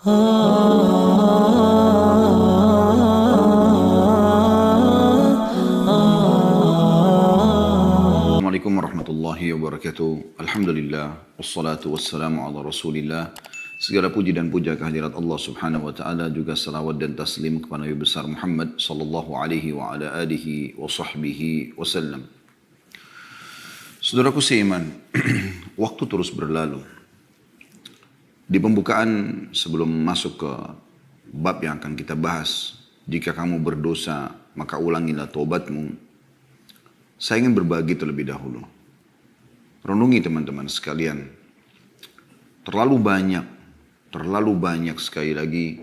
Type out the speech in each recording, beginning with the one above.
Assalamualaikum warahmatullahi wabarakatuh. Alhamdulillah, wassalatu wassalamu ala rasulillah. Segala puji dan puja kehadirat Allah subhanahu wa ta'ala, juga salawat dan taslim kepada Nabi besar Muhammad sallallahu alaihi wa ala alihi wa sahbihi wasallam. Saudaraku seiman, waktu terus berlalu. Di pembukaan sebelum masuk ke bab yang akan kita bahas, jika kamu berdosa maka ulangilah taubatmu. Saya ingin berbagi terlebih dahulu. Renungi teman-teman sekalian. Terlalu banyak sekali lagi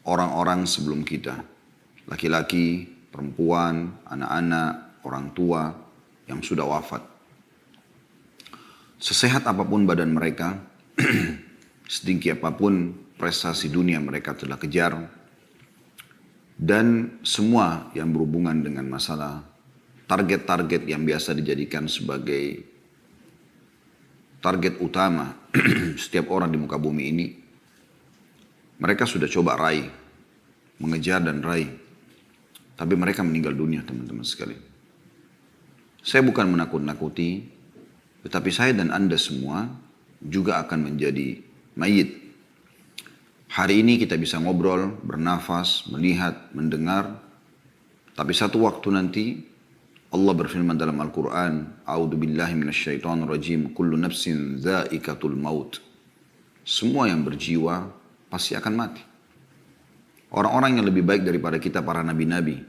orang-orang sebelum kita. Laki-laki, perempuan, anak-anak, orang tua yang sudah wafat. Sesehat apapun badan mereka, setinggi apapun prestasi dunia mereka telah kejar, dan semua yang berhubungan dengan masalah target-target yang biasa dijadikan sebagai target utama setiap orang di muka bumi ini, mereka sudah coba raih, mengejar dan raih, tapi mereka meninggal dunia teman-teman sekalian. Saya bukan menakut-nakuti, tetapi saya dan Anda semua juga akan menjadi mayit. Hari ini kita bisa ngobrol, bernafas, melihat, mendengar. Tapi satu waktu nanti Allah berfirman dalam Al-Quran, A'udhu billahi minasyaitonir rajim, kullu nafsin dha'iqatul maut. Semua yang berjiwa pasti akan mati. Orang-orang yang lebih baik daripada kita, para nabi-nabi,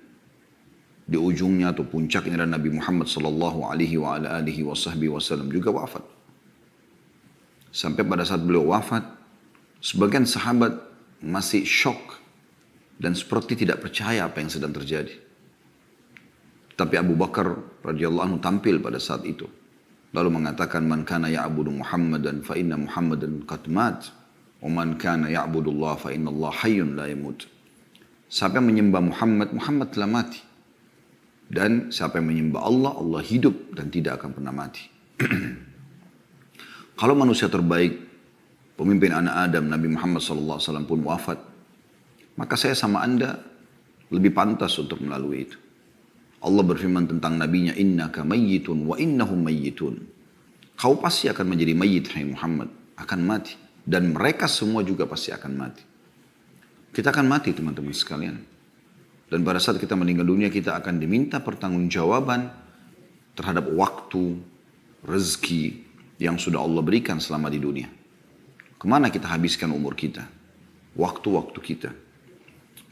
di ujungnya atau puncaknya adalah Nabi Muhammad sallallahu alaihi wa ala alihi wasallam juga wafat. Sampai pada saat beliau wafat, sebagian sahabat masih syok dan seperti tidak percaya apa yang sedang terjadi. Tapi Abu Bakar radhiyallahu anhu tampil pada saat itu, lalu mengatakan, man kana ya'budu Muhammadan fa inna Muhammadan qad mat, wa man kana ya'budu Allah fa inna Allah hayyun la yamut. Siapa yang menyembah Muhammad, Muhammad telah mati. Dan siapa yang menyembah Allah, Allah hidup dan tidak akan pernah mati. Kalau manusia terbaik, pemimpin anak Adam, Nabi Muhammad SAW pun wafat, maka saya sama Anda lebih pantas untuk melalui itu. Allah berfirman tentang nabinya, innaka mayyitun wa innahum mayyitun. Kau pasti akan menjadi mayyit, hai Muhammad, akan mati. Dan mereka semua juga pasti akan mati. Kita akan mati teman-teman sekalian. Dan pada saat kita meninggal dunia, kita akan diminta pertanggungjawaban terhadap waktu, rezeki yang sudah Allah berikan selama di dunia. Kemana kita habiskan umur kita, waktu-waktu kita,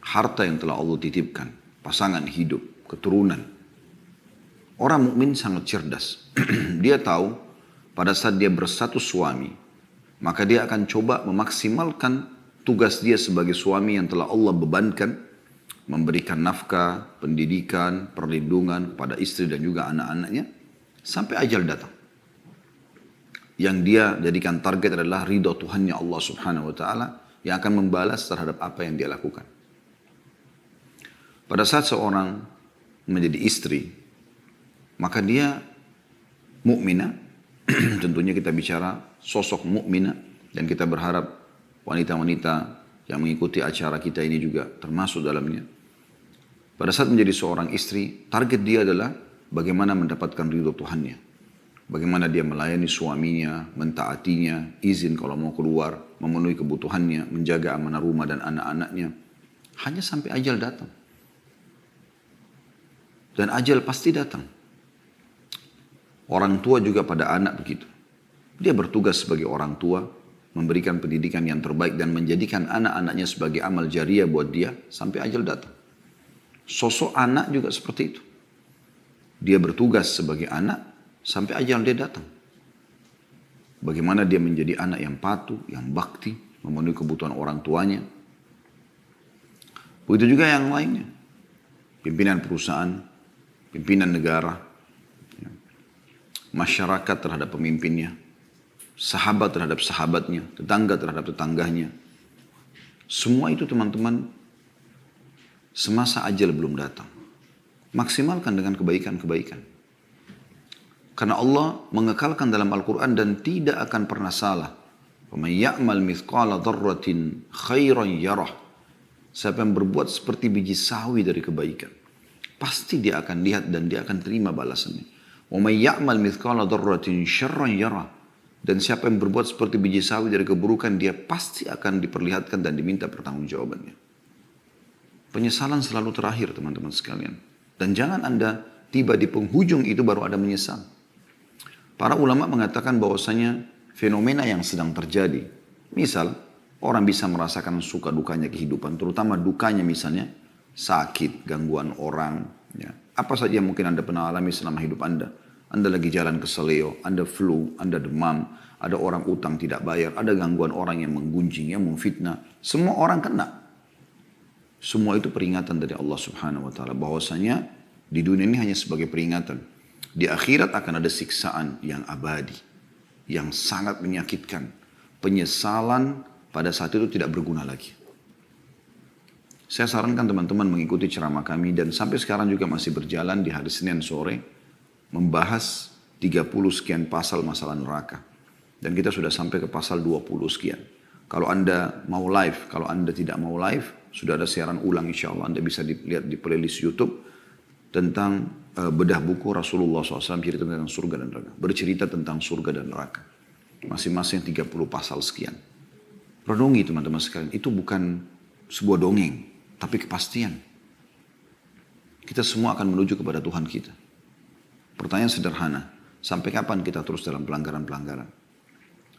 harta yang telah Allah titipkan, pasangan hidup, keturunan. Orang mukmin sangat cerdas. Dia tahu pada saat dia berstatus suami, maka dia akan coba memaksimalkan tugas dia sebagai suami yang telah Allah bebankan, memberikan nafkah, pendidikan, perlindungan kepada istri dan juga anak-anaknya, sampai ajal datang. Yang dia jadikan target adalah ridha Tuhannya Allah subhanahu wa ta'ala, yang akan membalas terhadap apa yang dia lakukan. Pada saat seorang menjadi istri, maka dia mukminah. Tentunya kita bicara sosok mukminah, dan kita berharap wanita-wanita yang mengikuti acara kita ini juga termasuk dalamnya. Pada saat menjadi seorang istri, target dia adalah bagaimana mendapatkan ridho Tuhannya, bagaimana dia melayani suaminya, mentaatinya, izin kalau mau keluar, memenuhi kebutuhannya, menjaga amanah rumah dan anak-anaknya, hanya sampai ajal datang. Dan ajal pasti datang. Orang tua juga pada anak begitu. Dia bertugas sebagai orang tua, memberikan pendidikan yang terbaik dan menjadikan anak-anaknya sebagai amal jariah buat dia sampai ajal datang. Sosok anak juga seperti itu. Dia bertugas sebagai anak sampai ajal dia datang. Bagaimana dia menjadi anak yang patuh, yang bakti, memenuhi kebutuhan orang tuanya. Begitu juga yang lainnya. Pimpinan perusahaan, pimpinan negara, masyarakat terhadap pemimpinnya, sahabat terhadap sahabatnya, tetangga terhadap tetangganya. Semua itu teman-teman, semasa ajal belum datang. Maksimalkan dengan kebaikan-kebaikan. Karena Allah mengekalkan dalam Al-Quran dan tidak akan pernah salah. "Faman ya'mal mithqala dzarratin khairan yarah." Siapa yang berbuat seperti biji sawi dari kebaikan, pasti dia akan lihat dan dia akan terima balasannya. "Wa may ya'mal mithqala dzarratin syarran yarah." Dan siapa yang berbuat seperti biji sawi dari keburukan, dia pasti akan diperlihatkan dan diminta pertanggungjawabannya. Penyesalan selalu terakhir, teman-teman sekalian. Dan jangan Anda tiba di penghujung itu baru ada menyesal. Para ulama mengatakan bahwasanya fenomena yang sedang terjadi, misal orang bisa merasakan suka dukanya kehidupan, terutama dukanya misalnya sakit, gangguan orang, ya. Apa saja yang mungkin Anda pernah alami selama hidup Anda. Anda lagi jalan ke seleo, Anda flu, Anda demam, ada orang utang tidak bayar, ada gangguan orang yang menggunjing, yang memfitnah. Semua orang kena. Semua itu peringatan dari Allah Subhanahu wa taala bahwasanya di dunia ini hanya sebagai peringatan. Di akhirat akan ada siksaan yang abadi, yang sangat menyakitkan. Penyesalan pada saat itu tidak berguna lagi. Saya sarankan teman-teman mengikuti ceramah kami dan sampai sekarang juga masih berjalan di hari Senin sore, membahas 30 sekian pasal masalah neraka. Dan kita sudah sampai ke pasal 20 sekian. Kalau Anda mau live, kalau Anda tidak mau live, sudah ada siaran ulang insya Allah. Anda bisa dilihat di playlist YouTube tentang bedah buku Rasulullah SAW cerita tentang surga dan neraka. Bercerita tentang surga dan neraka. Masing-masing 30 pasal sekian. Renungi teman-teman sekalian, itu bukan sebuah dongeng, tapi kepastian. Kita semua akan menuju kepada Tuhan kita. Pertanyaan sederhana, sampai kapan kita terus dalam pelanggaran-pelanggaran?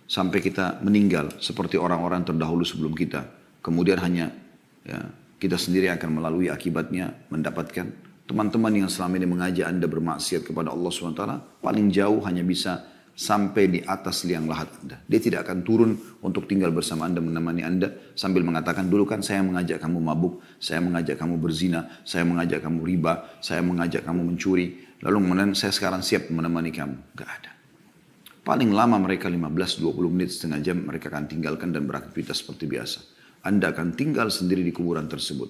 Sampai kita meninggal seperti orang-orang terdahulu sebelum kita. Kemudian hanya ya, kita sendiri akan melalui akibatnya mendapatkan. Teman-teman yang selama ini mengajak Anda bermaksiat kepada Allah SWT, paling jauh hanya bisa sampai di atas liang lahat Anda. Dia tidak akan turun untuk tinggal bersama Anda, menemani Anda sambil mengatakan, dulu kan saya mengajak kamu mabuk, saya mengajak kamu berzina, saya mengajak kamu riba, saya mengajak kamu mencuri. Lalu kemudian saya sekarang siap menemani kamu. Gak ada. Paling lama mereka 15-20 menit, setengah jam mereka akan tinggalkan dan beraktivitas seperti biasa. Anda akan tinggal sendiri di kuburan tersebut.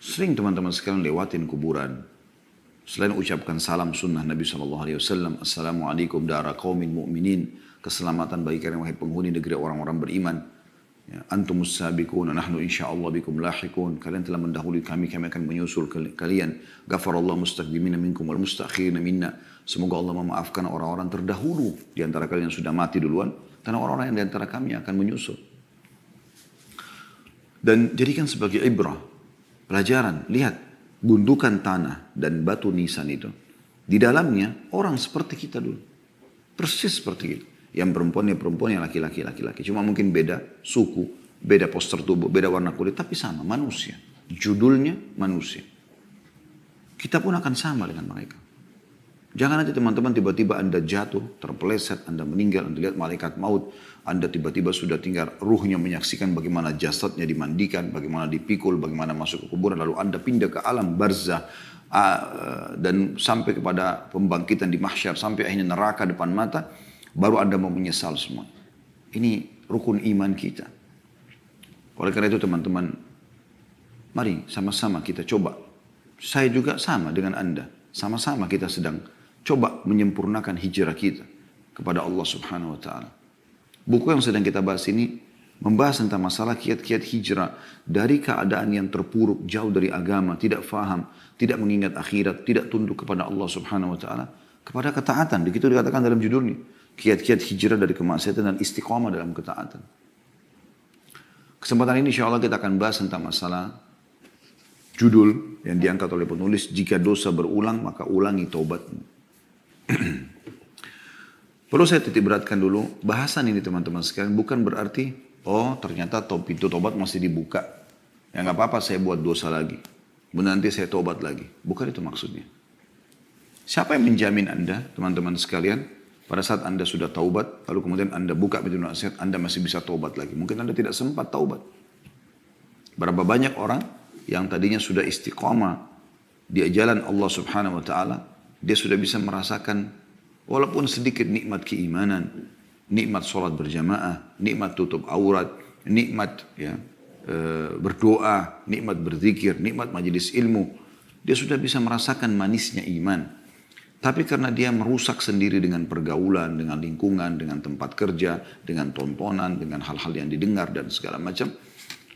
Sering teman-teman sekalian lewatin kuburan. Selain ucapkan salam sunnah Nabi SAW, Assalamualaikum dara qaumin mu'minin. Keselamatan bagi kalian wahai penghuni negeri orang-orang beriman. Ya, antumus sabiqun, nahnu insyaallah bikum lahiqun. Kalian telah mendahului kami akan menyusul kalian. Ghafarallahu mustaqdimina minkum wal mustakhirina minna. Semoga Allah memaafkan orang-orang terdahulu di antara kalian yang sudah mati duluan, dan orang-orang yang di antara kami akan menyusul. Dan jadikan sebagai ibrah, pelajaran. Lihat gundukan tanah dan batu nisan itu. Di dalamnya orang seperti kita dulu. Persis seperti itu. Yang perempuan, yang laki-laki. Cuma mungkin beda suku, beda postur tubuh, beda warna kulit, tapi sama, manusia. Judulnya manusia. Kita pun akan sama dengan mereka. Jangan nanti teman-teman tiba-tiba Anda jatuh, terpeleset, Anda meninggal, Anda lihat malaikat maut, Anda tiba-tiba sudah tinggal ruhnya menyaksikan bagaimana jasadnya dimandikan, bagaimana dipikul, bagaimana masuk ke kuburan, lalu Anda pindah ke alam barzah, dan sampai kepada pembangkitan di mahsyar, sampai akhirnya neraka depan mata, baru Anda mau menyesal semua. Ini rukun iman kita. Oleh karena itu teman-teman, mari sama-sama kita coba. Saya juga sama dengan Anda. Sama-sama kita sedang coba menyempurnakan hijrah kita kepada Allah Subhanahu wa taala. Buku yang sedang kita bahas ini membahas tentang masalah kiat-kiat hijrah dari keadaan yang terpuruk, jauh dari agama, tidak faham, tidak mengingat akhirat, tidak tunduk kepada Allah Subhanahu wa taala, kepada ketaatan. Begitu dikatakan dalam judulnya, kiat-kiat hijrah dari kemaksiatan dan istiqamah dalam ketaatan. Kesempatan ini insyaallah kita akan bahas tentang masalah judul yang diangkat oleh penulis, jika dosa berulang maka ulangi taubatmu. Perlu saya titik beratkan dulu, bahasan ini teman-teman sekalian bukan berarti, oh ternyata pintu tobat masih dibuka. Ya nggak apa-apa saya buat dosa lagi. Nanti saya tobat lagi. Bukan itu maksudnya. Siapa yang menjamin Anda, teman-teman sekalian, pada saat Anda sudah taubat, lalu kemudian Anda buka pintu nasihat, Anda masih bisa taubat lagi. Mungkin Anda tidak sempat taubat. Berapa banyak orang yang tadinya sudah istiqamah di jalan Allah Subhanahu wa taala, dia sudah bisa merasakan walaupun sedikit nikmat keimanan, nikmat sholat berjamaah, nikmat tutup aurat, nikmat berdoa, nikmat berzikir, nikmat majelis ilmu. Dia sudah bisa merasakan manisnya iman. Tapi karena dia merusak sendiri dengan pergaulan, dengan lingkungan, dengan tempat kerja, dengan tontonan, dengan hal-hal yang didengar dan segala macam.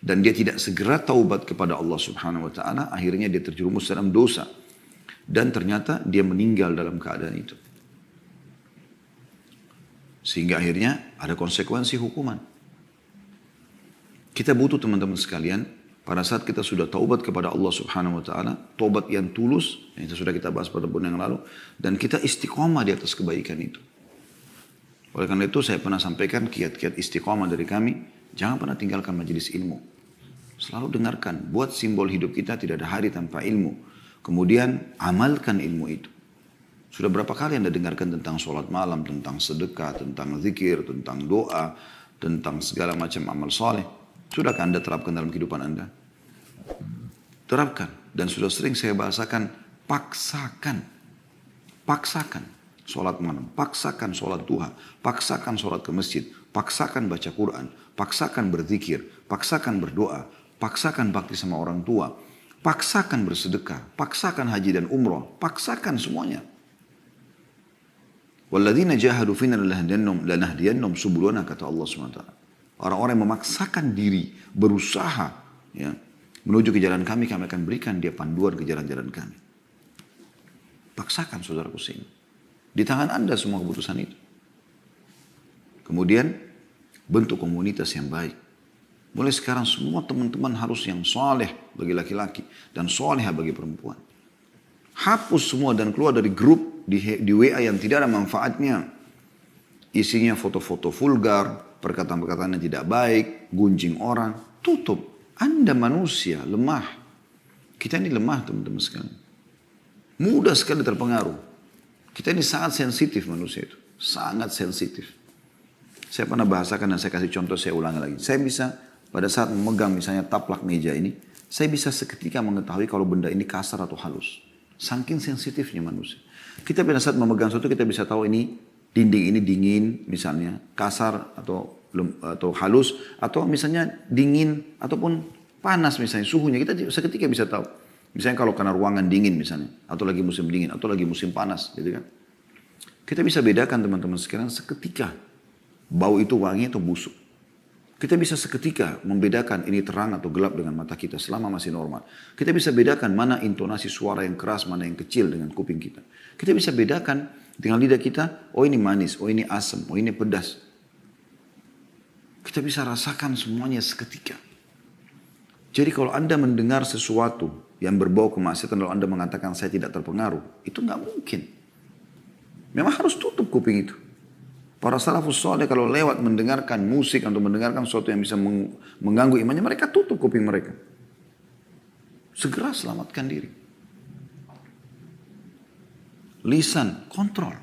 Dan dia tidak segera taubat kepada Allah Subhanahu wa ta'ala, akhirnya dia terjerumus dalam dosa. Dan ternyata dia meninggal dalam keadaan itu. Sehingga akhirnya ada konsekuensi hukuman. Kita butuh teman-teman sekalian, pada saat kita sudah taubat kepada Allah Subhanahu wa ta'ala, taubat yang tulus, yang sudah kita bahas pada bulan yang lalu, dan kita istiqomah di atas kebaikan itu. Oleh karena itu saya pernah sampaikan kiat-kiat istiqomah dari kami, jangan pernah tinggalkan majelis ilmu. Selalu dengarkan, buat simbol hidup kita tidak ada hari tanpa ilmu. Kemudian amalkan ilmu itu. Sudah berapa kali Anda dengarkan tentang sholat malam, tentang sedekah, tentang zikir, tentang doa, tentang segala macam amal soleh. Sudahkah Anda terapkan dalam kehidupan Anda? Terapkan. Dan sudah sering saya bahasakan, paksakan. Paksakan sholat malam, paksakan sholat duha, paksakan sholat ke masjid, paksakan baca Quran, paksakan berzikir, paksakan berdoa, paksakan bakti sama orang tua, paksakan bersedekah, paksakan haji dan umroh, paksakan semuanya. Walladzina jahadu fina lanahdiyannahum subulana, kata Allah SWT. Orang-orang yang memaksakan diri, berusaha ya, menuju ke jalan kami, kami akan berikan dia panduan ke jalan-jalan kami. Paksakan saudaraku sini. Di tangan Anda semua keputusan itu. Kemudian bentuk komunitas yang baik. Mulai sekarang semua teman-teman harus yang soleh bagi laki-laki dan soleh bagi perempuan. Hapus semua dan keluar dari grup di WA yang tidak ada manfaatnya. Isinya foto-foto vulgar, perkataan-perkataan yang tidak baik, gunjing orang. Tutup. Anda manusia, lemah. Kita ini lemah teman-teman sekalian. Mudah sekali terpengaruh. Kita ini sangat sensitif manusia itu. Sangat sensitif. Saya pernah bahasakan dan saya kasih contoh, saya ulangi lagi. Saya bisa pada saat memegang misalnya taplak meja ini, saya bisa seketika mengetahui kalau benda ini kasar atau halus. Saking sensitifnya manusia. Kita pada saat memegang sesuatu kita bisa tahu ini dinding ini dingin misalnya, kasar atau halus, atau misalnya dingin ataupun panas misalnya suhunya, kita seketika bisa tahu. Misalnya kalau karena ruangan dingin misalnya, atau lagi musim dingin, atau lagi musim panas gitu kan. Kita bisa bedakan teman-teman sekarang seketika bau itu wangi atau busuk. Kita bisa seketika membedakan ini terang atau gelap dengan mata kita selama masih normal. Kita bisa bedakan mana intonasi suara yang keras, mana yang kecil dengan kuping kita. Kita bisa bedakan dengan lidah kita, oh ini manis, oh ini asam, oh ini pedas. Kita bisa rasakan semuanya seketika. Jadi kalau Anda mendengar sesuatu yang berbau kemaksiatan lalu Anda mengatakan saya tidak terpengaruh, itu nggak mungkin. Memang harus tutup kuping itu. Para salafus saleh kalau lewat mendengarkan musik atau mendengarkan sesuatu yang bisa mengganggu imannya, mereka tutup kuping mereka. Segera selamatkan diri. Lisan, kontrol.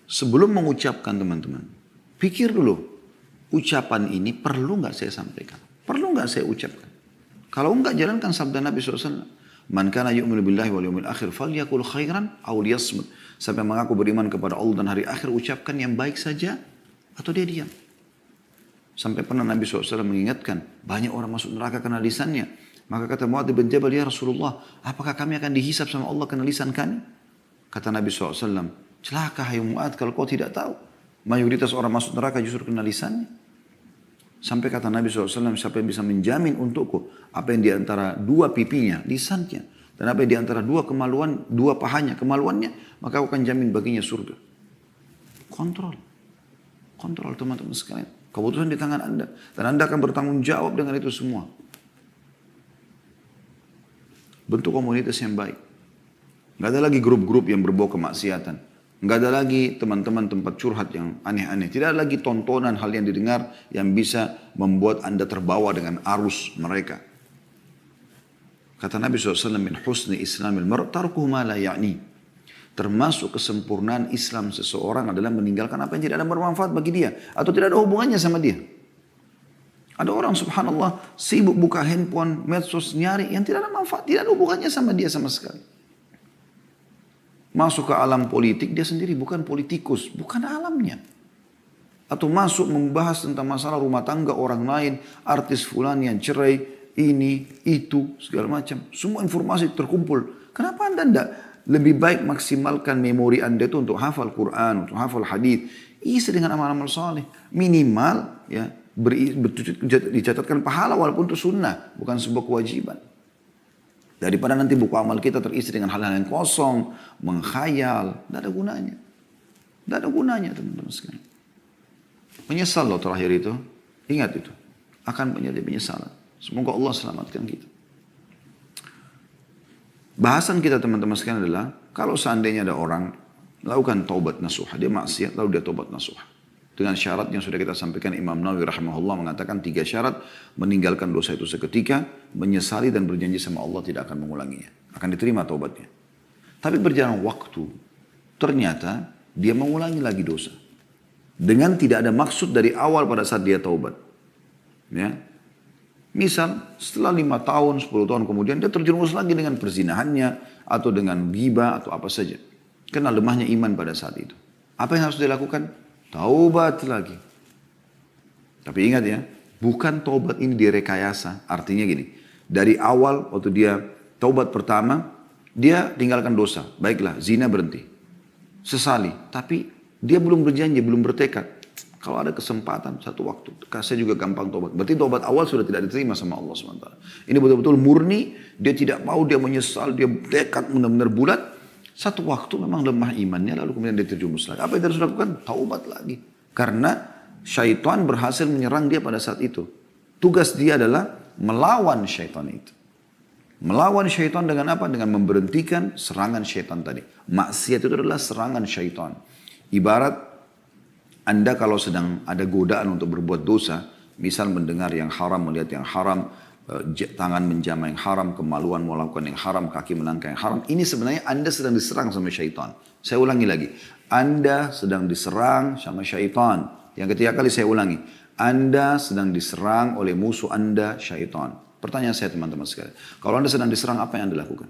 Sebelum mengucapkan teman-teman, pikir dulu, ucapan ini perlu nggak saya sampaikan? Perlu nggak saya ucapkan? Kalau enggak, jalankan sabda Nabi SAW. Man kana yu'minu billahi wal yawmil akhir falyakul khairan aw liyasmut. Sampai mengaku beriman kepada Allah dan hari akhir, ucapkan yang baik saja atau dia diam. Sampai pernah Nabi SAW mengingatkan, banyak orang masuk neraka karena lisannya. Maka kata Mu'adz bin Jabal, ya Rasulullah, apakah kami akan dihisab sama Allah karena lisan kami? Kata Nabi SAW, celaka hai Mu'adz kalau kau tidak tahu. Mayoritas orang masuk neraka justru karena lisannya. Sampai kata Nabi SAW, siapa yang bisa menjamin untukku apa yang diantara dua pipinya, lisannya. Dan apa yang diantara dua kemaluan, dua pahanya, kemaluannya, maka aku akan jamin baginya surga. Kontrol. Kontrol teman-teman sekalian. Keputusan di tangan Anda. Dan Anda akan bertanggung jawab dengan itu semua. Bentuk komunitas yang baik. Nggak ada lagi grup-grup yang berbau kemaksiatan. Nggak ada lagi teman-teman tempat curhat yang aneh-aneh. Tidak ada lagi tontonan hal yang didengar yang bisa membuat Anda terbawa dengan arus mereka. Kata Nabi SAW, min husni islamil mar' tarkuhu ma la ya'ni. Termasuk kesempurnaan Islam seseorang adalah meninggalkan apa yang tidak ada bermanfaat bagi dia. Atau tidak ada hubungannya sama dia. Ada orang subhanallah sibuk buka handphone, medsos, nyari yang tidak ada manfaat. Tidak ada hubungannya sama dia sama sekali. Masuk ke alam politik, dia sendiri bukan politikus, bukan alamnya. Atau masuk membahas tentang masalah rumah tangga orang lain, artis fulan yang cerai, ini, itu, segala macam. Semua informasi terkumpul. Kenapa Anda Lebih baik maksimalkan memori Anda itu untuk hafal Quran, untuk hafal hadis. Isi dengan amal-amal soleh. Minimal ya dicatatkan pahala walaupun itu sunnah, bukan sebuah kewajiban. Daripada nanti buku amal kita terisi dengan hal-hal yang kosong, menghayal, tidak ada gunanya. Tidak ada gunanya teman-teman sekalian. Menyesal loh terakhir itu. Ingat itu. Akan menjadi penyesalan. Semoga Allah selamatkan kita. Bahasan kita teman-teman sekalian adalah, kalau seandainya ada orang lakukan taubat nasuha, dia maksiat lalu dia taubat nasuha. Dengan syarat yang sudah kita sampaikan, Imam Nawawi rahimahullah mengatakan 3 syarat, meninggalkan dosa itu seketika, menyesali dan berjanji sama Allah tidak akan mengulanginya. Akan diterima taubatnya. Tapi berjalan waktu, ternyata dia mengulangi lagi dosa. Dengan tidak ada maksud dari awal pada saat dia taubat. Ya. Misal setelah 5 tahun, 10 tahun kemudian dia terjerumus lagi dengan perzinahannya, atau dengan ghibah atau apa saja. Karena lemahnya iman pada saat itu. Apa yang harus dilakukan? Taubat lagi. Tapi ingat ya, bukan taubat ini direkayasa. Artinya gini, dari awal waktu dia taubat pertama, dia tinggalkan dosa. Baiklah, zina berhenti. Sesali, tapi dia belum berjanji, belum bertekad. Kalau ada kesempatan satu waktu, saya juga gampang tobat. Berarti tobat awal sudah tidak diterima sama Allah SWT. Ini betul-betul murni, dia tidak mau, dia menyesal, dia tekad benar-benar bulat. Satu waktu memang lemah imannya, lalu kemudian dia terjumus lagi. Apa yang harus dilakukan? Taubat lagi. Karena syaitan berhasil menyerang dia pada saat itu. Tugas dia adalah melawan syaitan itu. Melawan syaitan dengan apa? Dengan memberhentikan serangan syaitan tadi. Maksiat itu adalah serangan syaitan. Ibarat Anda kalau sedang ada godaan untuk berbuat dosa, misal mendengar yang haram, melihat yang haram, tangan menjamah yang haram, kemaluan melakukan yang haram, kaki melangkah yang haram. Ini sebenarnya Anda sedang diserang sama syaitan. Saya ulangi lagi. Anda sedang diserang sama syaitan. Yang ketiga kali saya ulangi. Anda sedang diserang oleh musuh Anda, syaitan. Pertanyaan saya teman-teman sekalian. Kalau Anda sedang diserang, apa yang Anda lakukan?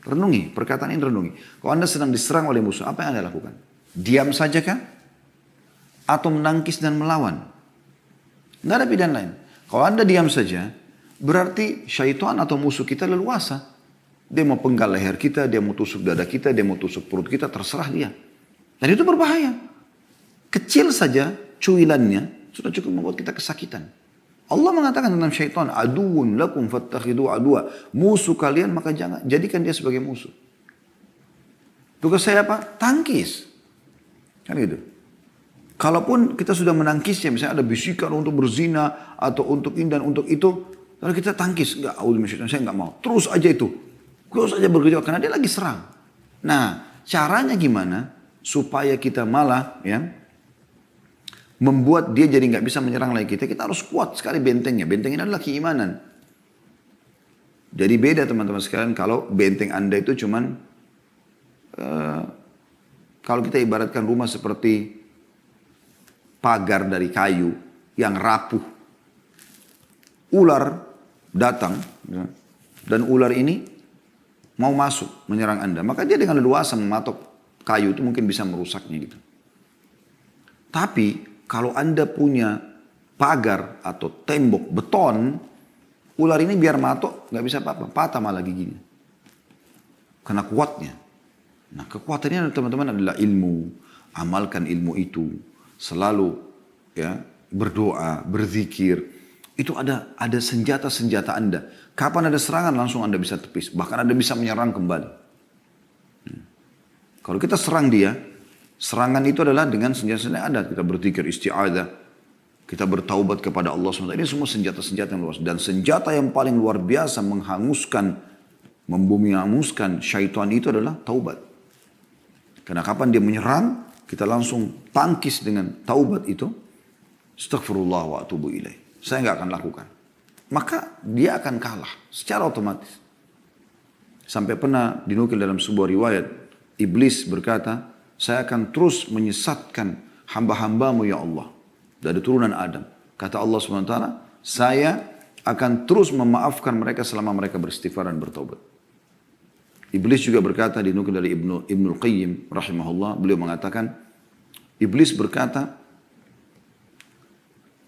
Renungi, perkataan ini renungi. Kalau Anda sedang diserang oleh musuh, apa yang Anda lakukan? Diam saja kah? Atau menangkis dan melawan? Tidak ada pilihan lain. Kalau Anda diam saja, berarti syaitan atau musuh kita leluasa. Dia mau penggal leher kita, dia mau tusuk dada kita, dia mau tusuk perut kita, terserah dia. Dan itu berbahaya. Kecil saja cuilannya sudah cukup membuat kita kesakitan. Allah mengatakan tentang syaitan, aduun lakum fattakhidu adua. Musuh kalian maka jangan jadikan dia sebagai musuh. Tugas saya apa? Tangkis. Kan gitu. Kalaupun kita sudah menangkisnya, misalnya ada bisikan untuk berzina atau untuk ini dan untuk itu, lalu kita tangkis, enggak, saya enggak mau. Terus aja itu. Terus aja bekerja karena dia lagi serang. Nah, caranya gimana supaya kita malah ya membuat dia jadi nggak bisa menyerang lagi kita? Kita harus kuat sekali bentengnya. Benteng ini adalah keimanan. Jadi beda teman-teman sekalian kalau benteng Anda itu cuman kalau kita ibaratkan rumah seperti pagar dari kayu yang rapuh. Ular datang dan ular ini mau masuk menyerang Anda. Maka dia dengan leluasa mematok kayu itu mungkin bisa merusaknya gitu. Tapi kalau Anda punya pagar atau tembok beton, ular ini biar matok nggak bisa apa-apa, patah malah giginya. Karena kuatnya. Nah kekuatannya teman-teman adalah ilmu. Amalkan ilmu itu. Selalu ya berdoa, berzikir. Itu ada senjata-senjata Anda. Kapan ada serangan langsung Anda bisa tepis. Bahkan Anda bisa menyerang kembali. Kalau kita serang dia, serangan itu adalah dengan senjata-senjata yang ada. Kita berzikir isti'adah. Kita bertaubat kepada Allah SWT. Ini semua senjata-senjata yang luas. Dan senjata yang paling luar biasa menghanguskan, membumi-hanguskan syaitan itu adalah taubat. Karena kapan dia menyerang, kita langsung tangkis dengan taubat itu. Astaghfirullah wa atubu ilaih. Saya nggak akan lakukan. Maka dia akan kalah secara otomatis. Sampai pernah dinukil dalam sebuah riwayat. Iblis berkata, saya akan terus menyesatkan hamba-hambamu ya Allah. Dari turunan Adam. Kata Allah SWT, saya akan terus memaafkan mereka selama mereka beristighfar dan bertobat. Iblis juga berkata, dinukil dari Ibnul Qayyim rahimahullah, beliau mengatakan, Iblis berkata,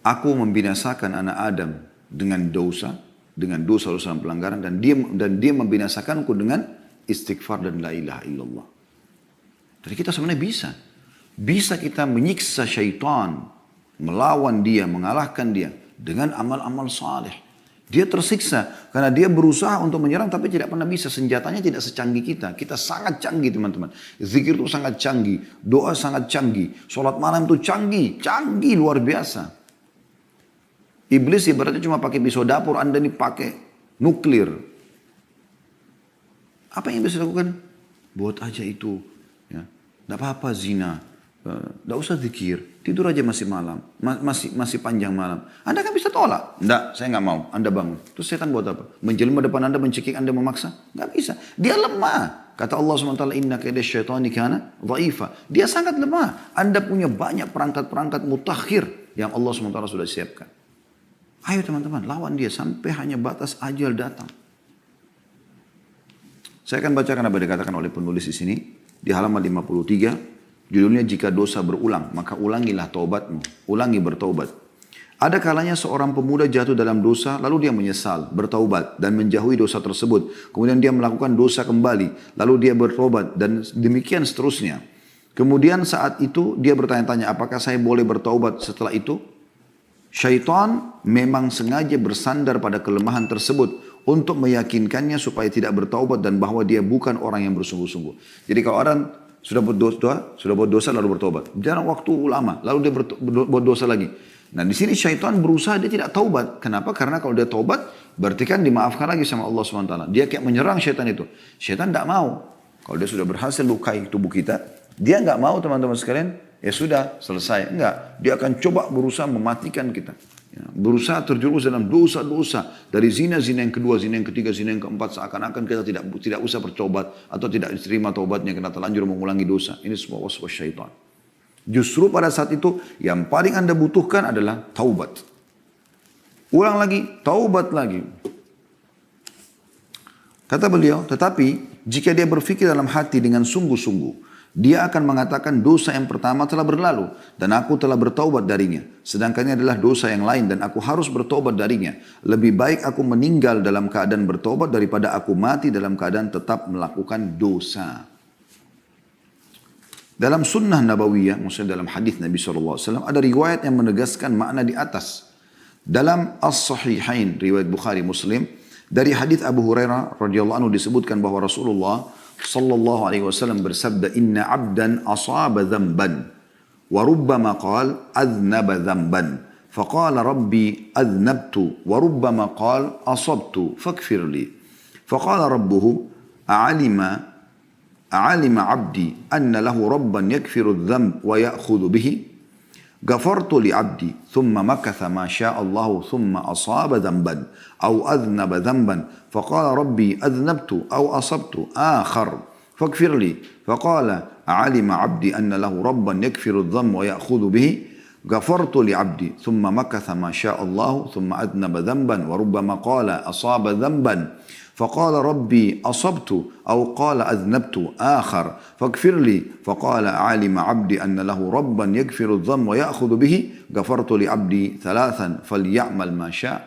aku membinasakan anak Adam dengan dosa dan pelanggaran, dan dia membinasakanku dengan istighfar dan la ilaha illallah. Jadi kita sebenarnya bisa. Bisa kita menyiksa syaitan, melawan dia, mengalahkan dia dengan amal-amal saleh. Dia tersiksa karena dia berusaha untuk menyerang tapi tidak pernah bisa. Senjatanya tidak secanggih kita. Kita sangat canggih teman-teman. Zikir itu sangat canggih. Doa sangat canggih. Sholat malam itu canggih. Canggih luar biasa. Iblis ibaratnya cuma pakai pisau dapur. Anda ini pakai nuklir. Apa yang bisa dilakukan? Buat aja itu. Ya. Tidak apa-apa zina. Tidak usah zikir, tidur aja masih malam, masih panjang malam. Anda kan bisa tolak. Tidak, saya nggak mau. Anda bangun. Terus setan buat apa? Menjelma depan Anda, mencekik Anda, memaksa? Nggak bisa. Dia lemah. Kata Allah SWT, inna kaida syaitani kana dha'ifa. Dia sangat lemah. Anda punya banyak perangkat-perangkat mutakhir yang Allah SWT sudah siapkan. Ayo teman-teman, lawan dia sampai hanya batas ajal datang. Saya akan bacakan apa dikatakan oleh penulis di sini di halaman 53. Judulnya, jika dosa berulang, maka ulangilah taubatmu. Ulangi bertaubat. Ada kalanya seorang pemuda jatuh dalam dosa, lalu dia menyesal, bertaubat, dan menjauhi dosa tersebut. Kemudian dia melakukan dosa kembali, lalu dia bertaubat, dan demikian seterusnya. Kemudian saat itu dia bertanya-tanya, apakah saya boleh bertaubat setelah itu? Syaitan memang sengaja bersandar pada kelemahan tersebut untuk meyakinkannya supaya tidak bertaubat dan bahwa dia bukan orang yang bersungguh-sungguh. Jadi kalau orang sudah buat dosa lalu bertobat. Jarang waktu lama, lalu dia buat dosa lagi. Nah di sini syaitan berusaha dia tidak taubat. Kenapa? Karena kalau dia taubat, berarti kan dimaafkan lagi sama Allah SWT. Dia kayak menyerang syaitan itu. Syaitan tidak mau. Kalau dia sudah berhasil lukai tubuh kita, dia nggak mau teman-teman sekalian, ya sudah selesai. Enggak, dia akan coba berusaha mematikan kita. Ya, berusaha terjerumus dalam dosa-dosa. Dari zina yang kedua, zina yang ketiga, zina yang keempat. Seakan-akan kita tidak usah bertobat. Atau tidak diterima taubatnya karena terlanjur mengulangi dosa. Ini semua waswas syaitan. Justru pada saat itu yang paling Anda butuhkan adalah taubat. Ulang lagi, taubat lagi. Kata beliau, tetapi jika dia berpikir dalam hati dengan sungguh-sungguh, dia akan mengatakan dosa yang pertama telah berlalu dan aku telah bertaubat darinya. Sedangkan ini adalah dosa yang lain dan aku harus bertaubat darinya. Lebih baik aku meninggal dalam keadaan bertaubat daripada aku mati dalam keadaan tetap melakukan dosa. Dalam sunnah nabawiyah, maksudnya dalam hadis Nabi SAW, ada riwayat yang menegaskan makna di atas. Dalam As-Sahihain, riwayat Bukhari Muslim, dari hadis Abu Hurairah radhiyallahu anhu disebutkan bahwa Rasulullah sallallahu alaihi wasallam bersabda, inna abdan asaba dhanban wa rubbama qala adhnaba dhanban faqala rabbi adhnabtu wa rubbama qala asabtu faghfir li faqala rabbuhu a'alima abdi anna lahu rabban yakfiru adh-dhanb wa ya'khudhu bihi غفرت لعبدي ثم مكث ما شاء الله ثم أصاب ذنبا أو أذنب ذنبا فقال ربي أذنبت أو أصبت آخر فاغفر لي فقال علم عبدي أن له ربا يكفر الذنب ويأخذ به غفرت لعبدي ثم مكث ما شاء الله ثم أذنب ذنبا وربما قال أصاب ذنبا فقال ربي أصبت أو قال أذنبت آخر فاغفر لي فقال عالم عبدي أن له ربا يغفر الذنب ويأخذ به غفرت لعبدي ثلاثا فليعمل ما شاء.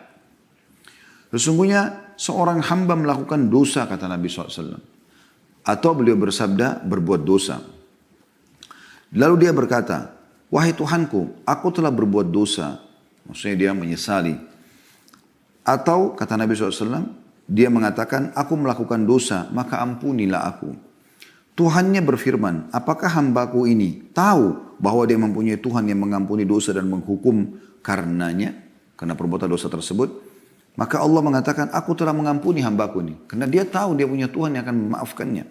Sesungguhnya seorang hamba melakukan dosa, kata Nabi SAW. Atau beliau bersabda, berbuat dosa. Lalu dia berkata, wahai Tuhanku, aku telah berbuat dosa. Maksudnya dia menyesali. Atau kata Nabi SAW, dia mengatakan, aku melakukan dosa, maka ampunilah aku. Tuhannya berfirman, apakah hambaku ini tahu bahwa dia mempunyai Tuhan yang mengampuni dosa dan menghukum karenanya, karena perbuatan dosa tersebut? Maka Allah mengatakan, aku telah mengampuni hambaku ini. Karena dia tahu dia punya Tuhan yang akan memaafkannya.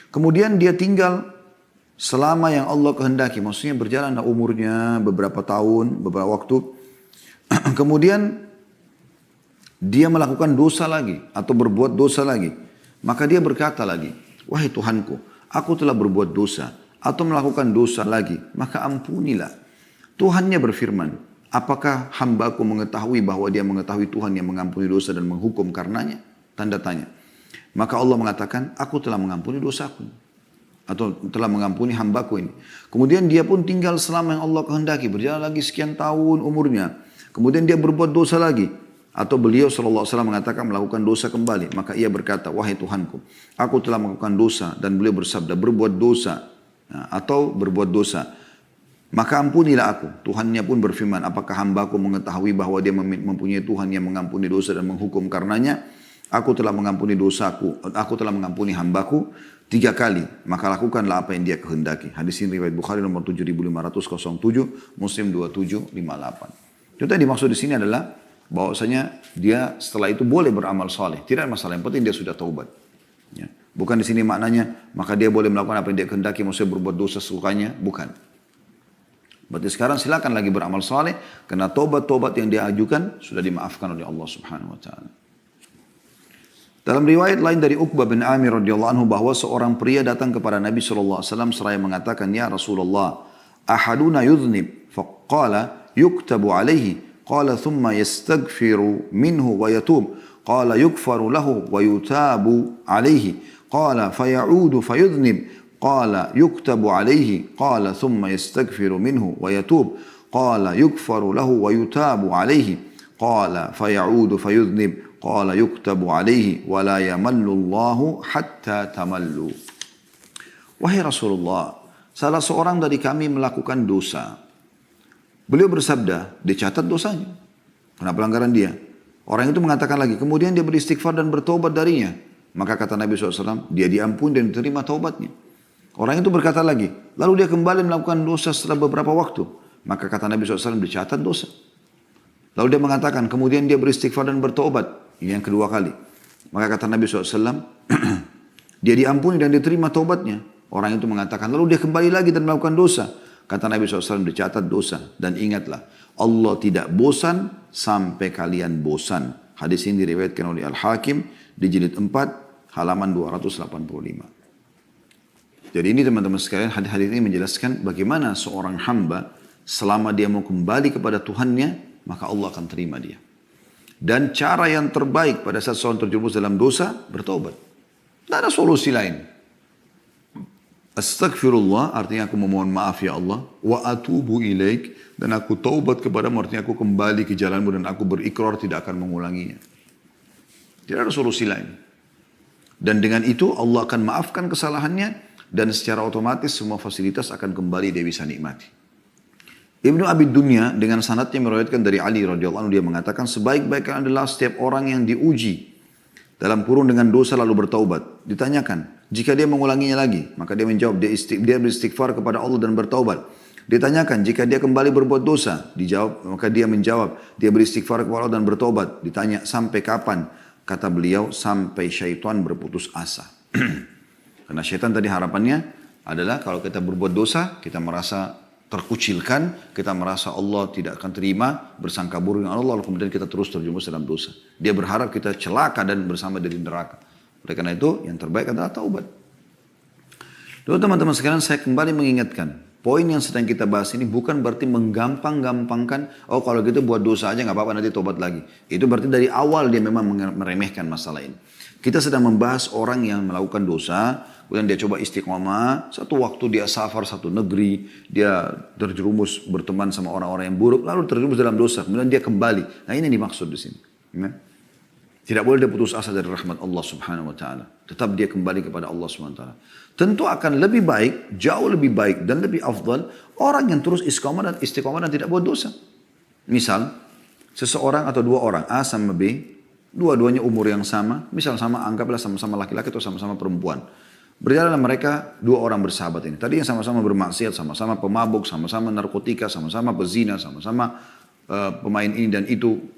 Kemudian dia tinggal selama yang Allah kehendaki. Maksudnya berjalan umurnya beberapa tahun, beberapa waktu. Kemudian dia melakukan dosa lagi atau berbuat dosa lagi. Maka dia berkata lagi, wahai Tuhanku, aku telah berbuat dosa atau melakukan dosa lagi, maka ampunilah. Tuhannya berfirman, apakah hambaku mengetahui bahwa dia mengetahui Tuhan yang mengampuni dosa dan menghukum karenanya? Tanda tanya. Maka Allah mengatakan, aku telah mengampuni dosaku. Atau telah mengampuni hambaku ini. Kemudian dia pun tinggal selama yang Allah kehendaki. Berjalan lagi sekian tahun umurnya. Kemudian dia berbuat dosa lagi. Atau beliau SAW mengatakan melakukan dosa kembali. Maka ia berkata, wahai Tuhanku, aku telah melakukan dosa. Dan beliau bersabda, berbuat dosa. Atau berbuat dosa. Maka ampunilah aku. Tuhannya pun berfirman, apakah hambaku mengetahui bahwa dia mempunyai Tuhan yang mengampuni dosa dan menghukum karenanya? Aku telah mengampuni dosaku, aku telah mengampuni hambaku 3 kali. Maka lakukanlah apa yang dia kehendaki. Hadis ini riwayat Bukhari nomor 7507, Muslim 2758. Itu yang dimaksud di sini adalah bahwasanya dia setelah itu boleh beramal saleh. Tidak ada masalah, yang penting dia sudah taubat. Ya. Bukan di sini maknanya, maka dia boleh melakukan apa yang dia kehendaki, maksudnya berbuat dosa sesukanya. Bukan. Berarti sekarang silakan lagi beramal saleh, karena tobat-tobat yang dia ajukan sudah dimaafkan oleh Allah Subhanahu wa taala. Dalam riwayat lain dari Uqbah bin Amir radhiyallahu anhu bahwa seorang pria datang kepada Nabi sallallahu alaihi wasallam seraya mengatakan, "Ya Rasulullah, ahaduna yudhnib?" Faqala yuktabu alaihi. Qala thumma yastaghfiru minhu wa yatub. Qala yukfaru lahu wa yutabu alaihi. Qala fayaudu fayudhnib. Qala yuktabu alaihi. Qala thumma yastaghfiru minhu wa yatub. Qala yukfaru lahu wa yutabu alaihi. Qala fayaudu fayudhnib. Qala yuktabu alaihi wa la yamallu Allahu hatta tamallu. Wahai Rasulullah, salah seorang dari kami melakukan dosa. Beliau bersabda, dicatat dosanya. Karena pelanggaran dia. Orang itu mengatakan lagi, kemudian dia beristighfar dan bertobat darinya. Maka kata Nabi SAW, dia diampuni dan diterima taubatnya. Orang itu berkata lagi, lalu dia kembali melakukan dosa setelah beberapa waktu. Maka kata Nabi SAW, dicatat dosa. Lalu dia mengatakan, kemudian dia beristighfar dan bertobat. Ini yang kedua kali. Maka kata Nabi SAW, dia diampuni dan diterima taubatnya. Orang itu mengatakan, lalu dia kembali lagi dan melakukan dosa. Kata Nabi SAW, dicatat dosa. Dan ingatlah, Allah tidak bosan sampai kalian bosan. Hadis ini diriwayatkan oleh Al-Hakim di jilid 4, halaman 285. Jadi ini teman-teman sekalian, hadis ini menjelaskan bagaimana seorang hamba selama dia mau kembali kepada Tuhannya, maka Allah akan terima dia. Dan cara yang terbaik pada saat seorang terjerumus dalam dosa, bertobat. Tidak ada solusi lain. Astaghfirullah, artinya aku memohon maaf ya Allah. Wa atubu ilaik, dan aku taubat kepadamu, artinya aku kembali ke jalanmu dan aku berikrar tidak akan mengulanginya. Tidak ada solusi lain. Dan dengan itu Allah akan maafkan kesalahannya, dan secara otomatis semua fasilitas akan kembali dia bisa nikmati. Ibnu Abi Dunya dengan sanadnya meriwayatkan dari Ali radhiyallahu anhu, dia mengatakan sebaik-baiknya adalah setiap orang yang diuji dalam kurung dengan dosa lalu bertaubat. Ditanyakan, jika dia mengulanginya lagi, maka dia menjawab, dia beristighfar kepada Allah dan bertaubat. Ditanyakan, jika dia kembali berbuat dosa, dijawab, maka dia menjawab, dia beristighfar kepada Allah dan bertaubat. Ditanya, sampai kapan? Kata beliau, sampai syaitan berputus asa. Karena syaitan tadi harapannya adalah kalau kita berbuat dosa, kita merasa terkucilkan, kita merasa Allah tidak akan terima, bersangka buruk dengan Allah, lalu kemudian kita terus terjerumus dalam dosa. Dia berharap kita celaka dan bersama dari neraka. Oleh karena itu, yang terbaik adalah taubat. Lalu teman-teman sekalian, saya kembali mengingatkan, poin yang sedang kita bahas ini bukan berarti menggampang-gampangkan, oh kalau gitu buat dosa aja nggak apa-apa nanti taubat lagi. Itu berarti dari awal dia memang meremehkan masalah ini. Kita sedang membahas orang yang melakukan dosa, kemudian dia coba istiqomah, satu waktu dia safar satu negeri, dia terjerumus berteman sama orang-orang yang buruk, lalu terjerumus dalam dosa, kemudian dia kembali. Nah ini yang dimaksud di sini. Ya. Tidak boleh dia putus asa dari rahmat Allah Subhanahu wa taala. Tetap dia kembali kepada Allah Subhanahu wa taala. Tentu akan lebih baik, jauh lebih baik dan lebih afdal orang yang terus istiqomah dan tidak buat dosa. Misal, seseorang atau dua orang, A sama B, dua-duanya umur yang sama, misal sama, anggaplah sama-sama laki-laki atau sama-sama perempuan. Berjalanlah mereka, dua orang bersahabat ini. Tadi yang sama-sama bermaksiat, sama-sama pemabuk, sama-sama narkotika, sama-sama pezina, sama-sama pemain ini dan itu,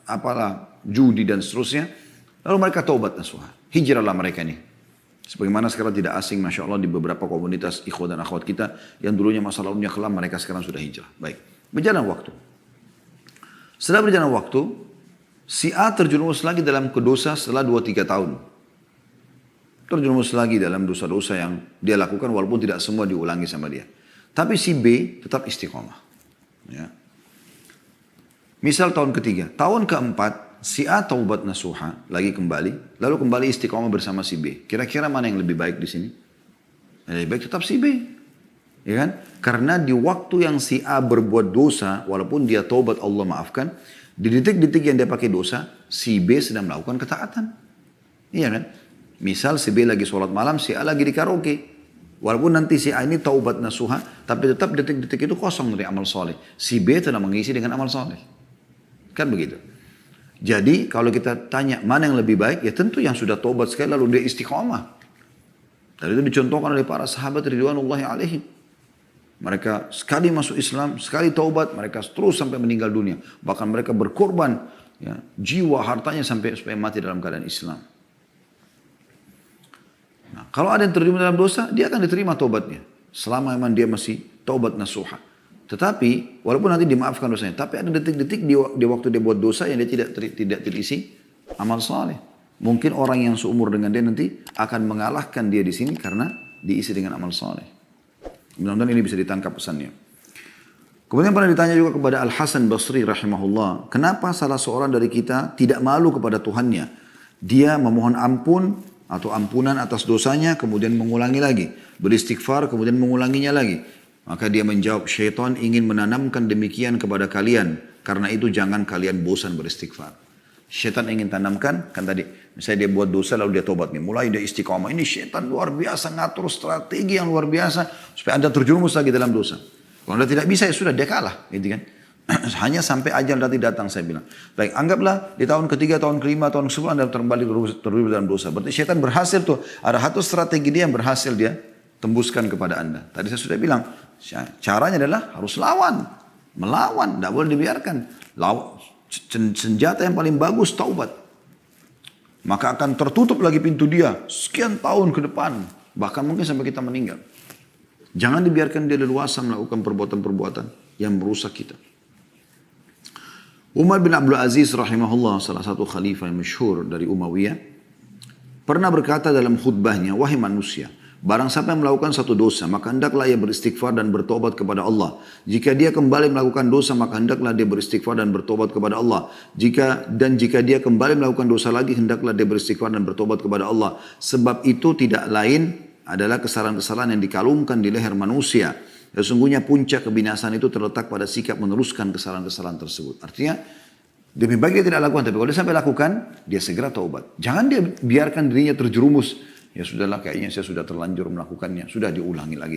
apalah, judi dan seterusnya. Lalu mereka taubat nasuha. Hijrahlah mereka ini. Sebagaimana sekarang tidak asing, Masya Allah, di beberapa komunitas ikhwah dan akhwat kita, yang dulunya masa lalunya kelam, mereka sekarang sudah hijrah. Baik. Berjalan waktu. Setelah berjalan waktu, si A terjerumus lagi dalam dosa setelah 2-3 tahun. Terjerumus lagi dalam dosa-dosa yang dia lakukan walaupun tidak semua diulangi sama dia. Tapi si B tetap istiqomah. Ya. Misal tahun ketiga, tahun keempat, si A taubat nasuha, lagi kembali, lalu kembali istiqomah bersama si B. Kira-kira mana yang lebih baik di sini? Lebih baik tetap si B. Ya kan? Karena di waktu yang si A berbuat dosa, walaupun dia taubat Allah maafkan, Di detik-detik yang dia pakai dosa, si B sedang melakukan ketaatan. Iya kan? Misal si B lagi sholat malam, si A lagi di karaoke. Walaupun nanti si A ini taubat nasuha, tapi tetap detik-detik itu kosong dari amal soleh. Si B telah mengisi dengan amal soleh. Kan begitu. Jadi kalau kita tanya mana yang lebih baik, ya tentu yang sudah taubat sekali lalu dia istiqomah. Dan itu dicontohkan oleh para sahabat ridwanullahi alaihim. Mereka sekali masuk Islam, sekali taubat, mereka terus sampai meninggal dunia. Bahkan mereka berkorban ya, jiwa hartanya sampai supaya mati dalam keadaan Islam. Nah, kalau ada yang terjun dalam dosa, dia akan diterima taubatnya. Selama memang dia masih taubat nasuha. Tetapi, walaupun nanti dimaafkan dosanya, tapi ada detik-detik di waktu dia buat dosa yang dia tidak terisi amal saleh. Mungkin orang yang seumur dengan dia nanti akan mengalahkan dia di sini karena diisi dengan amal saleh. Mudah-mudahan ini bisa ditangkap pesannya. Kemudian pernah ditanya juga kepada Al-Hasan Basri rahimahullah, kenapa salah seorang dari kita tidak malu kepada Tuhannya? Dia memohon ampun atau ampunan atas dosanya, kemudian mengulangi lagi. Beristighfar, kemudian mengulanginya lagi. Maka dia menjawab, syaitan ingin menanamkan demikian kepada kalian. Karena itu jangan kalian bosan beristighfar. Syaitan ingin tanamkan, kan tadi, misalnya dia buat dosa lalu dia tobat nih. Mulai dia istiqamah, ini syaitan luar biasa, ngatur strategi yang luar biasa. Supaya anda terjerumus lagi dalam dosa. Kalau anda tidak bisa ya sudah, dia kalah. Gitu kan. Hanya sampai ajal nanti datang saya bilang. Baik, anggaplah di tahun ketiga, tahun kelima, tahun ke-10 anda kembali terlibat dalam dosa. Berarti syaitan berhasil tuh. Ada satu strategi dia yang berhasil dia tembuskan kepada anda. Tadi saya sudah bilang, caranya adalah harus lawan. Melawan, tidak boleh dibiarkan. Senjata yang paling bagus taubat. Maka akan tertutup lagi pintu dia sekian tahun ke depan. Bahkan mungkin sampai kita meninggal. Jangan dibiarkan dia leluasa melakukan perbuatan-perbuatan yang merusak kita. Umar bin Abdul Aziz rahimahullah, salah satu khalifah yang masyhur dari Umayyah, pernah berkata dalam khutbahnya, wahai manusia, barang siapa yang melakukan satu dosa, maka hendaklah ia beristighfar dan bertobat kepada Allah. Jika dia kembali melakukan dosa, maka hendaklah dia beristighfar dan bertobat kepada Allah. Jika dia kembali melakukan dosa lagi, hendaklah dia beristighfar dan bertobat kepada Allah. Sebab itu tidak lain adalah kesalahan-kesalahan yang dikalungkan di leher manusia. Sesungguhnya puncak kebinasaan itu terletak pada sikap meneruskan kesalahan-kesalahan tersebut. Artinya, lebih baik dia tidak lakukan, tapi kalau dia sampai lakukan, dia segera taubat. Jangan dia biarkan dirinya terjerumus. Ya sudahlah, kayaknya saya sudah terlanjur melakukannya. Sudah diulangi lagi.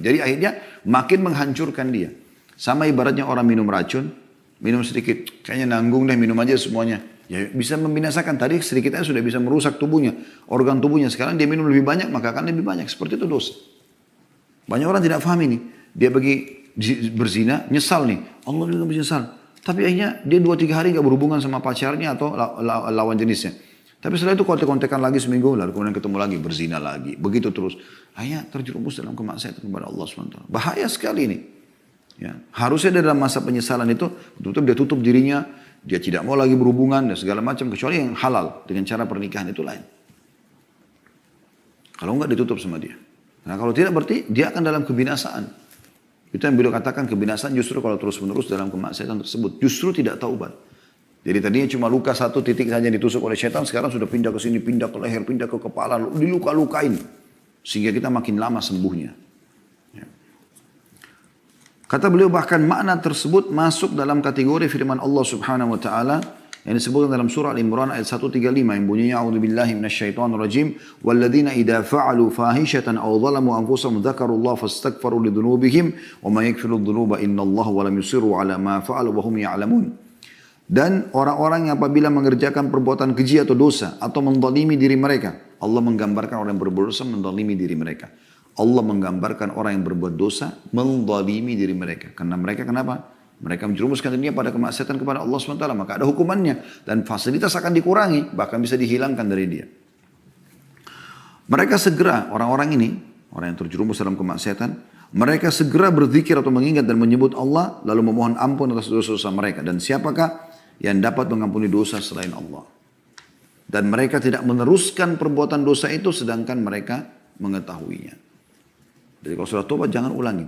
Jadi akhirnya makin menghancurkan dia. Sama ibaratnya orang minum racun, minum sedikit, kayaknya nanggung deh minum aja semuanya. Ya bisa membinasakan, tadi sedikit aja sudah bisa merusak tubuhnya, organ tubuhnya. Sekarang dia minum lebih banyak, maka akan lebih banyak. Seperti itu dosa. Banyak orang tidak paham ini. Dia pergi berzina, nyesal nih. Allah juga menyesal. Tapi akhirnya dia 2-3 hari gak berhubungan sama pacarnya atau lawan jenisnya. Tapi setelah itu kontek-kontekan lagi seminggu, lalu kemudian ketemu lagi, berzina lagi. Begitu terus. Akhirnya terjerumus dalam kemaksiatan kepada Allah SWT. Bahaya sekali ini. Ya. Harusnya dalam masa penyesalan itu, betul-betul dia tutup dirinya, dia tidak mau lagi berhubungan dan segala macam, kecuali yang halal. Dengan cara pernikahan itu lain. Kalau enggak ditutup sama dia. Nah kalau tidak berarti dia akan dalam kebinasaan. Itu yang beliau katakan, kebinasaan justru kalau terus-menerus dalam kemaksiatan tersebut. Justru tidak taubat. Jadi tadinya cuma luka satu titik saja ditusuk oleh setan, sekarang sudah pindah ke sini, pindah ke leher, pindah ke kepala, diluka-lukain. Sehingga kita makin lama sembuhnya. Ya. Kata beliau bahkan makna tersebut masuk dalam kategori firman Allah Subhanahu wa taala yang disebutkan dalam surah Al-Imran ayat 135 yang bunyinya a'udzubillahi minasyaitonirrajim walladzina idza fa'alu fahishatan aw zalamu anfusahum dzakarullaha fastaghfiru lidzunubihim wa may yaghfiru dzunuba innallaha wa lam yusirru ala ma fa'alu wa hum ya'lamun. Dan orang-orang yang apabila mengerjakan perbuatan keji atau dosa atau menzalimi diri mereka, Allah menggambarkan orang yang berbuat dosa menzalimi diri mereka. Allah menggambarkan orang yang berbuat dosa menzalimi diri mereka. Karena mereka kenapa? Mereka menjerumuskan dirinya pada kemaksiatan kepada Allah SWT. Maka ada hukumannya. Dan fasilitas akan dikurangi. Bahkan bisa dihilangkan dari dia. Mereka segera, orang-orang ini, orang yang terjerumus dalam kemaksiatan, mereka segera berzikir atau mengingat dan menyebut Allah, lalu memohon ampun atas dosa-dosa mereka. Dan siapakah yang dapat mengampuni dosa selain Allah? Dan mereka tidak meneruskan perbuatan dosa itu sedangkan mereka mengetahuinya. Jadi kalau sudah tobat jangan ulangi.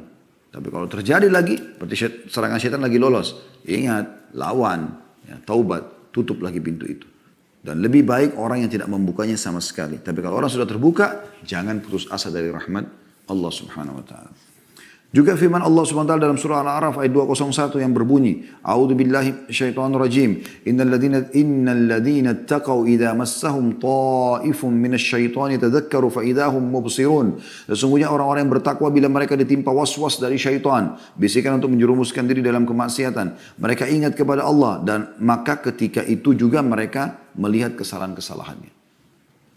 Tapi kalau terjadi lagi, berarti serangan syaitan lagi lolos. Ingat, lawan, ya, taubat, tutup lagi pintu itu. Dan lebih baik orang yang tidak membukanya sama sekali. Tapi kalau orang sudah terbuka, jangan putus asa dari rahmat Allah Subhanahu wa ta'ala. Juga firman Allah SWT dalam surah Al-A'raf ayat 201 yang berbunyi, A'udzu billahi syaitonir rajim. Innal ladzina taqaw idza massahum ta'ifun minasyaitani tadhakkaru fa idahum mubsirun. Sesungguhnya orang-orang yang bertakwa bila mereka ditimpa waswas dari syaitan, bisikan untuk menjerumuskan diri dalam kemaksiatan, mereka ingat kepada Allah dan maka ketika itu juga mereka melihat kesalahan-kesalahannya.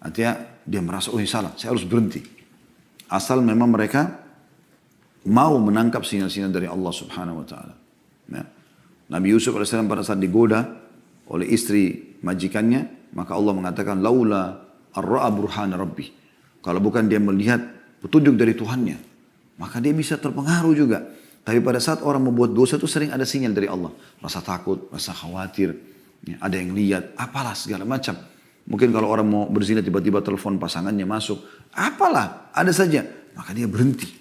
Artinya dia merasa, oh ini salah, saya harus berhenti. Asal memang mereka mau menangkap sinyal-sinyal dari Allah subhanahu wa ta'ala. Ya. Nabi Yusuf AS pada saat digoda oleh istri majikannya, maka Allah mengatakan, laula arra'a burhana rabbi. Kalau bukan dia melihat petunjuk dari Tuhannya, maka dia bisa terpengaruh juga. Tapi pada saat orang membuat dosa itu sering ada sinyal dari Allah. Rasa takut, rasa khawatir, ya, ada yang lihat, apalah segala macam. Mungkin kalau orang mau berzina tiba-tiba telepon pasangannya masuk, apalah, ada saja. Maka dia berhenti.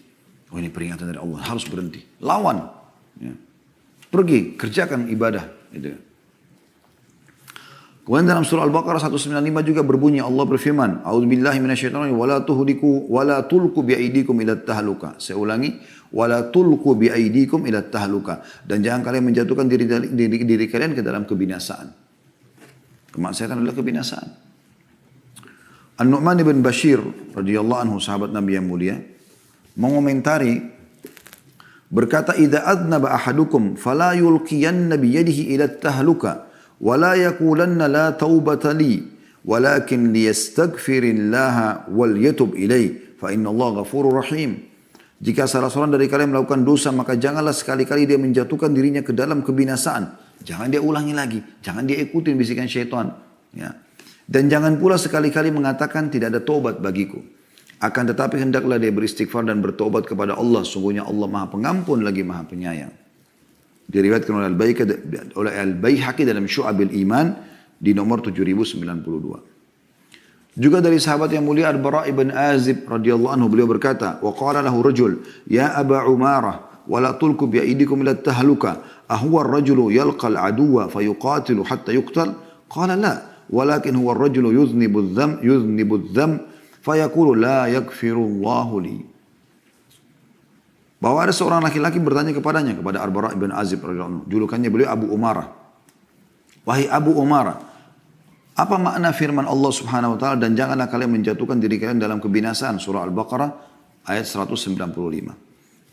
Oh ini peringatan dari Allah, harus berhenti. Lawan. Ya. Pergi, kerjakan ibadah. Gitu. Kemudian dalam surah Al-Baqarah 195 juga berbunyi Allah berfirman, A'udzubillahi minasyaitonir rajim, wala tuhliku wala tulqu biaidikum ila tahluka. Saya ulangi, wala tulqu biaidikum ila tahluka. Dan jangan kalian menjatuhkan diri kalian ke dalam kebinasaan. Kemaksiatan adalah kebinasaan. An-Nu'man ibn Bashir radhiyallahu anhu, sahabat Nabi yang mulia, mengomentari berkata, idza adnaba ahadukum fala yulqiyanna bi yadihi ila tahluka wa la yaqulanna la taubata li walakin liyastaghfirillaha wal yatub ilai fa innallaha ghafurur rahim. Jika salah seorang dari kalian melakukan dosa, maka janganlah sekali-kali dia menjatuhkan dirinya ke dalam kebinasaan. Jangan dia ulangi lagi, jangan dia ikutin bisikan syaitan, ya. Dan jangan pula sekali-kali mengatakan tidak ada taubat bagiku. Akan tetapi hendaklah dia beristighfar dan bertobat kepada Allah. Sungguhnya Allah Maha Pengampun lagi Maha Penyayang. Diriwayatkan oleh Al-Baihaqi dalam Syu'abil Iman di nomor 7092. Juga dari sahabat yang mulia Al-Bara' ibn Azib radhiyallahu anhu, beliau berkata, wa qala lahu rajul, ya Aba Umarah, wa la tulku bi aydikum ila tahluka, ahuwa ar-rajulu yalqa al-aduwa fayuqatilu hatta yuqtal? Qala la, walakin huwa ar-rajulu yuznibu adh-dhanb fayaqulu la yaghfirullahu li. Bahwa ada seorang laki-laki bertanya kepadanya, kepada Al-Bara' ibn Azib radhiyallahu anhu. Julukannya beliau Abu Umarah. Wahai Abu Umarah, apa makna firman Allah Subhanahu wa taala, dan janganlah kalian menjatuhkan diri kalian dalam kebinasaan, surah Al-Baqarah ayat 195.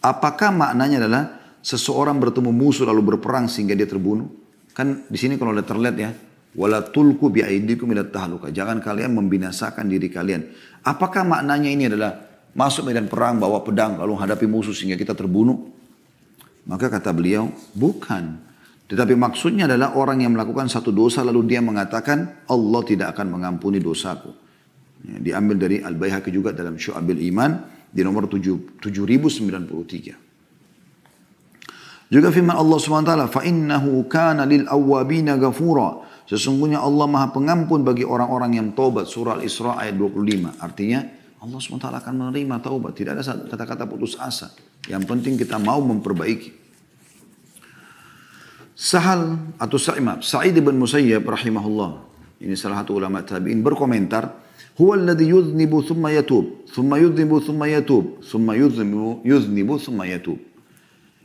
Apakah maknanya adalah seseorang bertemu musuh lalu berperang sehingga dia terbunuh? Kan di sini kalau ada terlihat ya, wala tulku bi aidikum ila tahluka. Jangan kalian membinasakan diri kalian. Apakah maknanya ini adalah masuk medan perang bawa pedang lalu hadapi musuh sehingga kita terbunuh? Maka kata beliau, bukan. Tetapi maksudnya adalah orang yang melakukan satu dosa lalu dia mengatakan Allah tidak akan mengampuni dosaku. Ya, diambil dari Al-Baihaqi juga dalam Syu'abil Iman di nomor 7093. Juga firman Allah SWT, فَإِنَّهُ كَانَ لِلْأَوَّابِينَ غَفُورًا. Sesungguhnya Allah Maha Pengampun bagi orang-orang yang taubat. Surah Al-Isra ayat 25. Artinya Allah SWT akan menerima taubat. Tidak ada kata-kata putus asa. Yang penting kita mau memperbaiki. Sa'id bin Musayyab rahimahullah, ini salah satu ulama tabi'in, berkomentar, huwa alladhi yudhnibu thumma yatub, thumma yudhnibu thumma yatub, thumma yudhnibu thumma yatub.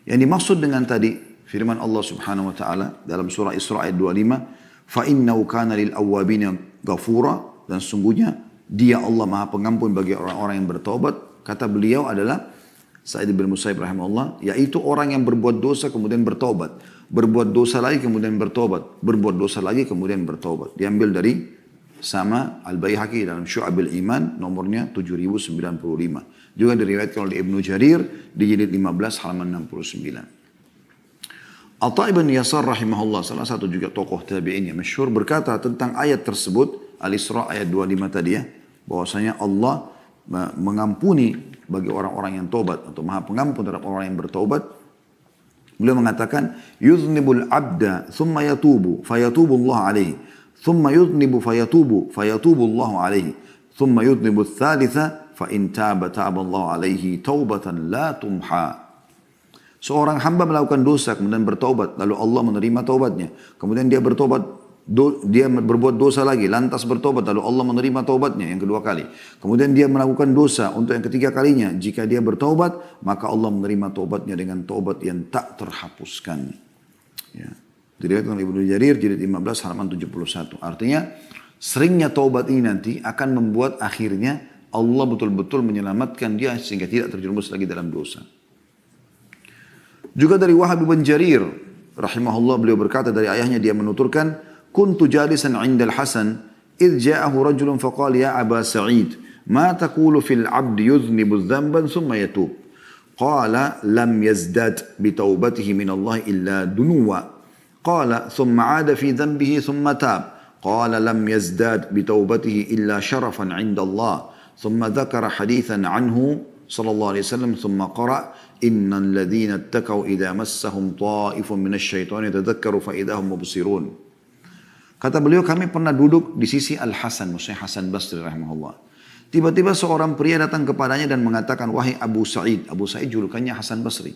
Yang dimaksud dengan tadi firman Allah Subhanahu wa taala dalam surah Isra ayat 25, فَإِنَّهُ كَانَ لِلْأَوَّابِينَ غَفُورًا. Dan sungguhnya dia Allah Maha Pengampun bagi orang-orang yang bertaubat. Kata beliau adalah Sa'id bin Musayyib rahimahullah, yaitu orang yang berbuat dosa kemudian bertaubat, berbuat dosa lagi kemudian bertaubat, berbuat dosa lagi kemudian bertaubat. Diambil dari sama Al-Baihaqi dalam Syu'abil Iman nomornya 7095. Juga diriwayatkan oleh Ibnu Jarir di jilid 15 halaman 69. Atha ibn Yasar rahimahullah, salah satu juga tokoh tabi'in yang masyhur, berkata tentang ayat tersebut, Al-Isra ayat 25 tadi ya, bahwasanya Allah mengampuni bagi orang-orang yang taubat atau Maha Pengampun terhadap orang yang bertaubat. Beliau mengatakan, yuznibul abda thumma yatubu fayatubu Allah alaihi, thumma yuznibu fayatubu Allah alaihi, thumma yuznibu thalitha fa in taba Allah alaihi taubatan la tumha. Seorang hamba melakukan dosa kemudian bertaubat, lalu Allah menerima taubatnya. Kemudian dia bertaubat dia berbuat dosa lagi, lantas bertobat, lalu Allah menerima taubatnya yang kedua kali. Kemudian dia melakukan dosa untuk yang ketiga kalinya. Jika dia bertaubat, maka Allah menerima taubatnya dengan taubat yang tak terhapuskan. Ya. Diriwayatkan oleh Ibnu Jarir, jilid 15 halaman 71. Artinya, seringnya taubat ini nanti akan membuat akhirnya Allah betul-betul menyelamatkan dia sehingga tidak terjerumus lagi dalam dosa. Juga dari Wahab bin Jarir, rahimahullah, beliau berkata dari ayahnya, dia menuturkan, كنت جالسا عند الحسن إذ جاءه رجل فقال يا أبا سعيد ما تقول في العبد يذنب ذنبا ثم يتوب قال لم يزداد بتوبته من الله إلا دنوا قال ثم عاد في ذنبه ثم تاب قال لم يزداد بتوبته إلا شرفا عند الله ثم ذكر حديثا عنه صلى الله عليه وسلم ثم قرأ إن الذين اتقوا إذا مسهم طائف من الشيطان يتذكروا فإذا هم مبصرون. Kata beliau, kami pernah duduk di sisi Al-Hasan, maksudnya Hasan Basri rahimahullah. Tiba-tiba seorang pria datang kepadanya dan mengatakan, wahai Abu Sa'id. Abu Sa'id julukannya Hasan Basri.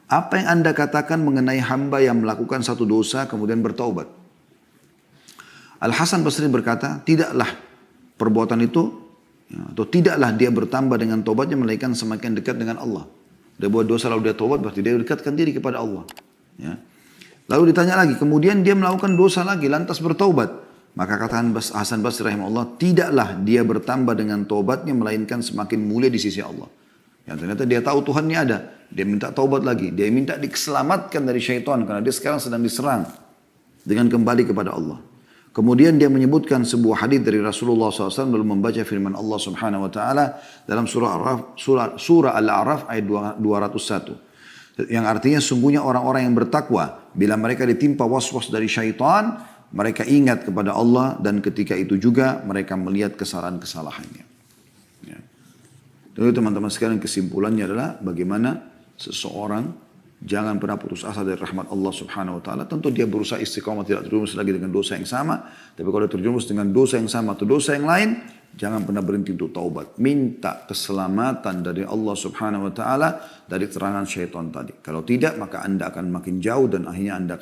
Apa yang anda katakan mengenai hamba yang melakukan satu dosa kemudian bertaubat? Al-Hasan Basri berkata, tidaklah perbuatan itu, atau tidaklah dia bertambah dengan taubatnya melainkan semakin dekat dengan Allah. Dia buat dosa lalu dia taubat, berarti dia dekatkan diri kepada Allah. Ya. Lalu ditanya lagi, kemudian dia melakukan dosa lagi, lantas bertaubat. Maka kata Hasan Basri rahimahullah, tidaklah dia bertambah dengan taubatnya, melainkan semakin mulia di sisi Allah. Yang ternyata dia tahu Tuhannya ada. Dia minta taubat lagi. Dia minta diselamatkan dari syaitan, karena dia sekarang sedang diserang dengan kembali kepada Allah. Kemudian dia menyebutkan sebuah hadis dari Rasulullah SAW lalu membaca firman Allah Subhanahu Wa Taala dalam surah Al-A'raf ayat 201. Yang artinya sungguhnya orang-orang yang bertakwa bila mereka ditimpa was-was dari syaitan, mereka ingat kepada Allah dan ketika itu juga mereka melihat kesalahan-kesalahannya. Ya. Jadi teman-teman sekalian, kesimpulannya adalah bagaimana seseorang jangan pernah putus asa dari rahmat Allah Subhanahu Wa Taala. Tentu dia berusaha istiqamah, tidak terjerumus lagi dengan dosa yang sama. Tapi kalau dia terjerumus dengan dosa yang sama atau dosa yang lain, jangan pernah berhenti untuk taubat. Minta keselamatan dari Allah Subhanahu Wa Taala dari serangan syaitan tadi. Kalau tidak, maka anda akan makin jauh dan akhirnya anda akan